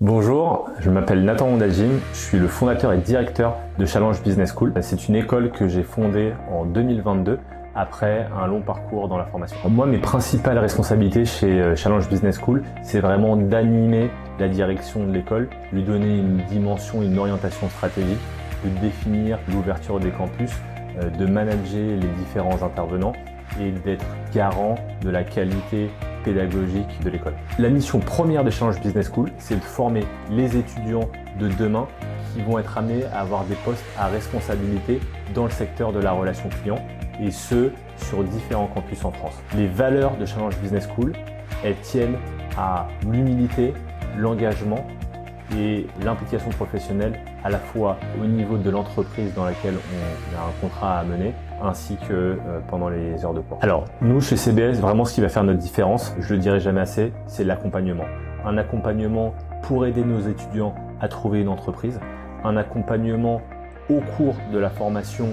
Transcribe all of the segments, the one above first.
Bonjour, je m'appelle Nathan Ondajim, je suis le fondateur et directeur de Challenge Business School. C'est une école que j'ai fondée en 2022 après un long parcours dans la formation. Moi, mes principales responsabilités chez Challenge Business School, c'est vraiment d'animer la direction de l'école, lui donner une dimension, une orientation stratégique, de définir l'ouverture des campus, de manager les différents intervenants et d'être garant de la qualité pédagogique de l'école. La mission première de Challenge Business School, c'est de former les étudiants de demain qui vont être amenés à avoir des postes à responsabilité dans le secteur de la relation client et ce, sur différents campus en France. Les valeurs de Challenge Business School, elles tiennent à l'humilité, l'engagement et l'implication professionnelle à la fois au niveau de l'entreprise dans laquelle on a un contrat à mener ainsi que pendant les heures de cours. Alors nous chez CBS, vraiment ce qui va faire notre différence, je le dirai jamais assez, c'est l'accompagnement. Un accompagnement pour aider nos étudiants à trouver une entreprise, un accompagnement au cours de la formation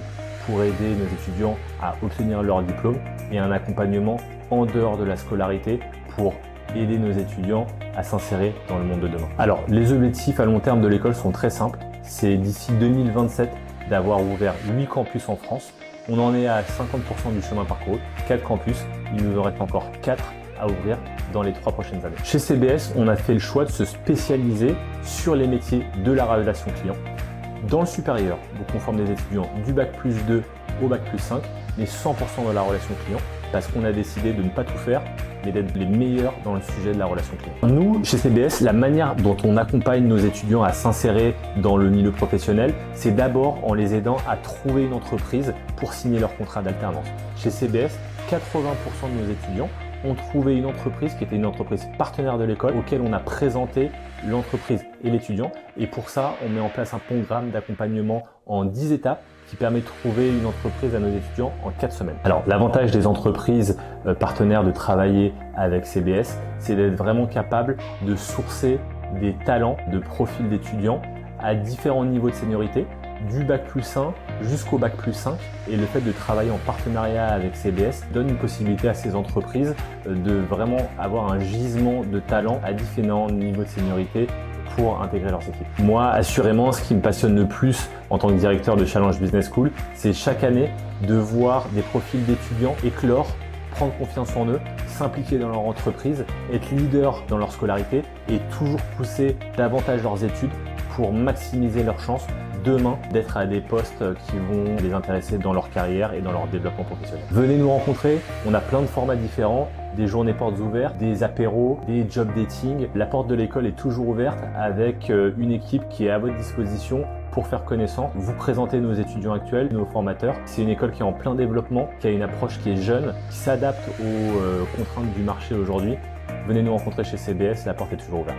pour aider nos étudiants à obtenir leur diplôme et un accompagnement en dehors de la scolarité pour aider nos étudiants à s'insérer dans le monde de demain. Alors, les objectifs à long terme de l'école sont très simples. C'est d'ici 2027 d'avoir ouvert 8 campus en France. On en est à 50% du chemin parcouru, 4 campus. Il nous en reste encore 4 à ouvrir dans les 3 prochaines années. Chez CBS, on a fait le choix de se spécialiser sur les métiers de la relation client. Dans le supérieur, donc on forme des étudiants du Bac+2 au Bac+5, mais 100% dans la relation client, parce qu'on a décidé de ne pas tout faire, mais d'être les meilleurs dans le sujet de la relation client. Nous, chez CBS, la manière dont on accompagne nos étudiants à s'insérer dans le milieu professionnel, c'est d'abord en les aidant à trouver une entreprise pour signer leur contrat d'alternance. Chez CBS, 80% de nos étudiants ont trouvé une entreprise qui était une entreprise partenaire de l'école auquel on a présenté l'entreprise et l'étudiant. Et pour ça, on met en place un programme d'accompagnement en 10 étapes qui permet de trouver une entreprise à nos étudiants en 4 semaines. Alors, l'avantage des entreprises partenaires de travailler avec CBS, c'est d'être vraiment capable de sourcer des talents, de profils d'étudiants à différents niveaux de seniorité, du Bac+1 jusqu'au Bac+5. Et le fait de travailler en partenariat avec CBS donne une possibilité à ces entreprises de vraiment avoir un gisement de talents à différents niveaux de seniorité pour intégrer leurs équipes. Moi, assurément, ce qui me passionne le plus en tant que directeur de Challenge Business School, c'est chaque année de voir des profils d'étudiants éclore, prendre confiance en eux, s'impliquer dans leur entreprise, être leader dans leur scolarité et toujours pousser davantage leurs études pour maximiser leurs chances demain d'être à des postes qui vont les intéresser dans leur carrière et dans leur développement professionnel. Venez nous rencontrer, on a plein de formats différents, des journées portes ouvertes, des apéros, des job dating. La porte de l'école est toujours ouverte avec une équipe qui est à votre disposition pour faire connaissance, vous présenter nos étudiants actuels, nos formateurs. C'est une école qui est en plein développement, qui a une approche qui est jeune, qui s'adapte aux contraintes du marché aujourd'hui. Venez nous rencontrer chez CBS, la porte est toujours ouverte.